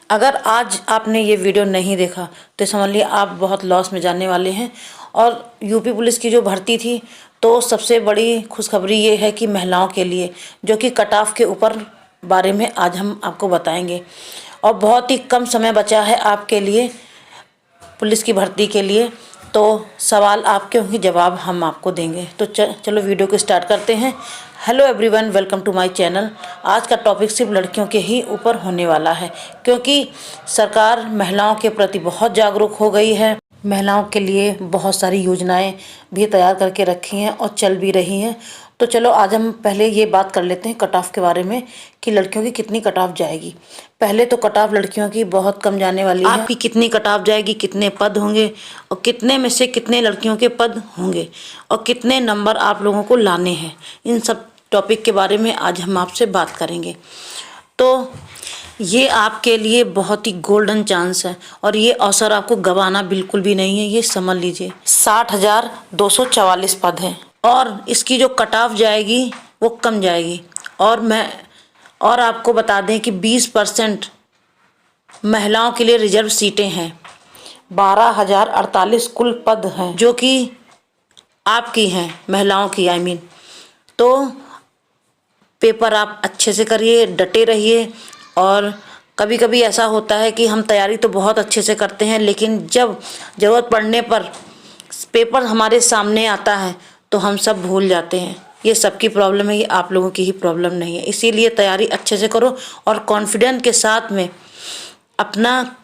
अगर आज आपने ये वीडियो नहीं देखा तो समझ लिए आप बहुत लॉस में जाने वाले हैं। और यूपी पुलिस की जो भर्ती थी, तो सबसे बड़ी खुशखबरी ये है कि महिलाओं के लिए, जो कि कट ऑफ के ऊपर बारे में आज हम आपको बताएंगे। और बहुत ही कम समय बचा है आपके लिए पुलिस की भर्ती के लिए, तो सवाल आपके होंगे, जवाब हम आपको देंगे। तो चलो वीडियो को स्टार्ट करते हैं। Hello everyone, welcome to my channel. आज का टॉपिक सिर्फ लड़कियों के ही ऊपर होने वाला है, क्योंकि सरकार महिलाओं के प्रति बहुत जागरूक हो गई है। महिलाओं के लिए बहुत सारी योजनाएं भी तैयार करके रखी हैं और चल भी रही हैं। तो चलो आज हम पहले ये बात कर लेते हैं कट ऑफ के बारे में कि लड़कियों की कितनी कट ऑफ जाएगी। पहले तो कट ऑफ लड़कियों की बहुत कम जाने वाली है। आपकी कितनी कट ऑफ जाएगी, कितने पद होंगे और कितने में से कितने लड़कियों के पद होंगे और कितने नंबर आप लोगों को लाने हैं, इन सब टॉपिक के बारे में आज हम आपसे बात करेंगे। तो ये आपके लिए बहुत ही गोल्डन चांस है और ये अवसर आपको गंवाना बिल्कुल भी नहीं है। ये समझ लीजिए 60,244 पद हैं और इसकी जो कट ऑफ जाएगी वो कम जाएगी। और आपको बता दें कि 20% महिलाओं के लिए रिजर्व सीटें हैं। 12,048 कुल पद हैं जो कि आपकी हैं, महिलाओं की आई मीन। तो पेपर आप अच्छे से करिए, डटे रहिए। और कभी कभी ऐसा होता है कि हम तैयारी तो बहुत अच्छे से करते हैं, लेकिन जब ज़रूरत पड़ने पर पेपर हमारे सामने आता है तो हम सब भूल जाते हैं। ये सबकी प्रॉब्लम है, ये आप लोगों की ही प्रॉब्लम नहीं है। इसीलिए तैयारी अच्छे से करो और कॉन्फिडेंस के साथ में अपना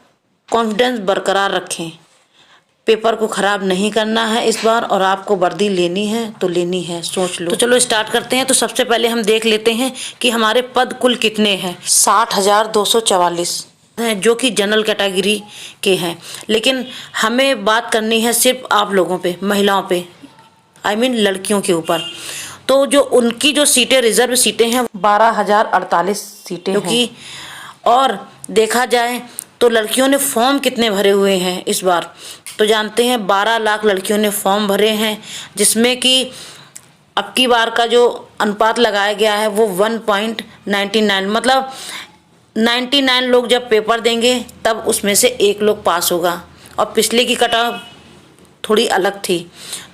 कॉन्फिडेंस बरकरार रखें। पेपर को ख़राब नहीं करना है इस बार, और आपको वर्दी लेनी है तो लेनी है, सोच लो। तो चलो स्टार्ट करते हैं। तो सबसे पहले हम देख लेते हैं कि हमारे पद कुल कितने हैं। 60,244 हैं जो कि जनरल कैटेगरी के हैं, लेकिन हमें बात करनी है सिर्फ आप लोगों पे, महिलाओं पे, आई मीन लड़कियों के ऊपर। तो जो उनकी जो सीटें, रिजर्व सीटें हैं, 12,048 सीटें क्योंकि और देखा जाए तो लड़कियों ने फॉर्म कितने भरे हुए हैं इस बार, तो जानते हैं 12 लाख लड़कियों ने फॉर्म भरे हैं, जिसमें कि अब की बार का जो अनुपात लगाया गया है वो 1.99, मतलब 99 लोग जब पेपर देंगे तब उसमें से एक लोग पास होगा। और पिछले की कट ऑफ थोड़ी अलग थी,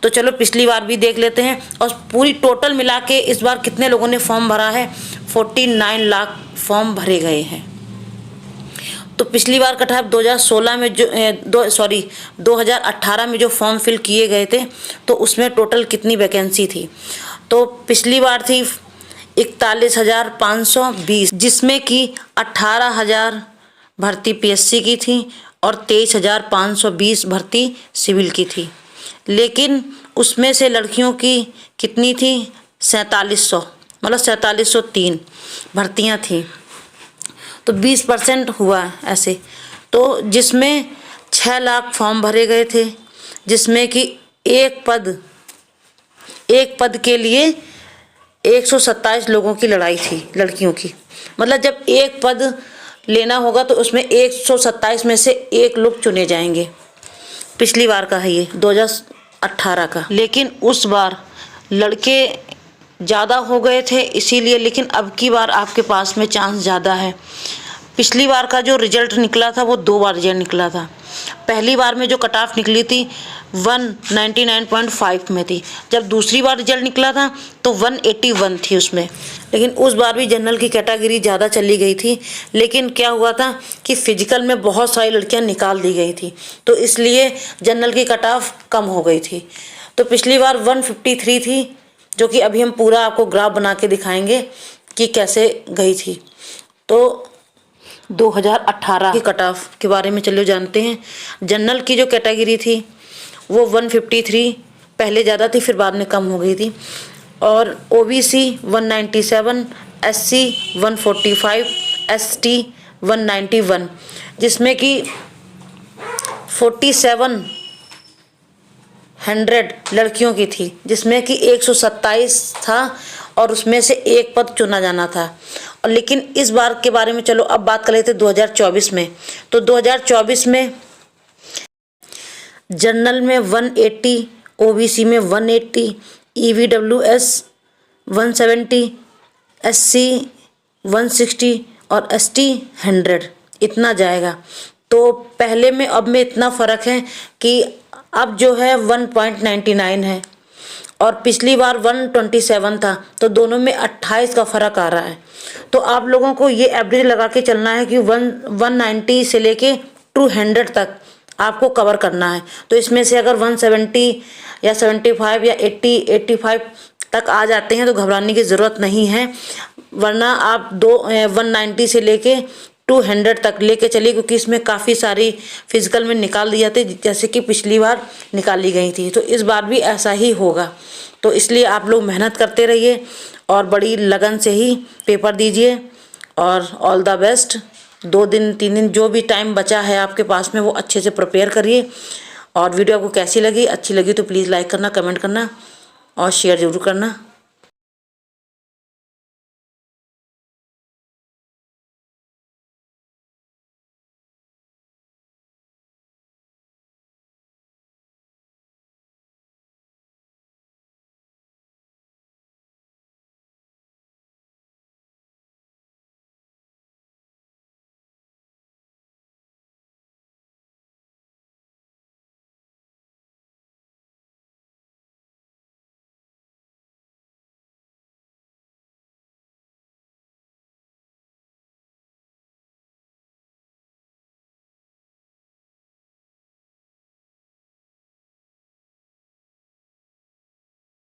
तो चलो पिछली बार भी देख लेते हैं। और पूरी टोटल मिला के इस बार कितने लोगों ने फॉर्म भरा है, 49 लाख फॉर्म भरे गए हैं। तो पिछली बार कट ऑफ 2016 में जो 2018 में जो फॉर्म फिल किए गए थे, तो उसमें टोटल कितनी वैकेंसी थी, तो पिछली बार थी 41,520, जिसमें कि 18,000 भर्ती पीएससी की थी और 23,520 भर्ती सिविल की थी। लेकिन उसमें से लड़कियों की कितनी थी, 4700, मतलब 4703 भर्तियाँ थी। तो 20% हुआ ऐसे। तो जिसमें 6 लाख फॉर्म भरे गए थे, जिसमें कि एक पद के लिए 127 लोगों की लड़ाई थी लड़कियों की। मतलब जब एक पद लेना होगा तो उसमें 127 में से एक लोग चुने जाएंगे। पिछली बार का है ये, 2018 का। लेकिन उस बार लड़के ज़्यादा हो गए थे इसीलिए, लेकिन अब की बार आपके पास में चांस ज़्यादा है। पिछली बार का जो रिजल्ट निकला था वो 2 बार रिजल्ट निकला था। पहली बार में जो कट ऑफ निकली थी 199.5 में थी, जब दूसरी बार रिजल्ट निकला था तो 181 थी उसमें। लेकिन उस बार भी जनरल की कैटेगरी ज़्यादा चली गई थी, लेकिन क्या हुआ था कि फिजिकल में बहुत सारी लड़कियां निकाल दी गई थी, तो इसलिए जनरल की कट ऑफ कम हो गई थी। तो पिछली बार 153 थी, जो कि अभी हम पूरा आपको ग्राफ बना के दिखाएंगे कि कैसे गई थी। तो 2018 की कट ऑफ के बारे में चलो जानते हैं। जनरल की जो कैटेगरी थी वो 153 पहले ज़्यादा थी, फिर बाद में कम हो गई थी। और ओबीसी 197, एससी 145, एसटी 191, जिसमें कि 4700 लड़कियों की थी, जिसमें कि 127 था और उसमें से एक पद चुना जाना था। और लेकिन इस बार के बारे में चलो अब बात कर लेते 2024 में। तो 2024 में जनरल में 180, ओबीसी में 180, ईवीडब्ल्यूएस 170, एससी 160 और एसटी 100, इतना जाएगा। तो पहले में अब में इतना फ़र्क है कि अब जो है 1.99 है और पिछली बार 127 था, तो दोनों में 28 का फ़र्क आ रहा है। तो आप लोगों को ये एवरेज लगा के चलना है कि 190 से लेके 200 तक आपको कवर करना है। तो इसमें से अगर 170 या 75 या 85 तक आ जाते हैं तो घबराने की ज़रूरत नहीं है, वरना आप 190 से लेके 200 तक लेके चलिए, क्योंकि इसमें काफ़ी सारी फिजिकल में निकाल दी जाती है, जैसे कि पिछली बार निकाली गई थी। तो इस बार भी ऐसा ही होगा। तो इसलिए आप लोग मेहनत करते रहिए और बड़ी लगन से ही पेपर दीजिए और ऑल द बेस्ट। 2 दिन 3 दिन जो भी टाइम बचा है आपके पास में, वो अच्छे से प्रिपेयर करिए। और वीडियो आपको कैसी लगी, अच्छी लगी तो प्लीज़ लाइक करना, कमेंट करना और शेयर ज़रूर करना।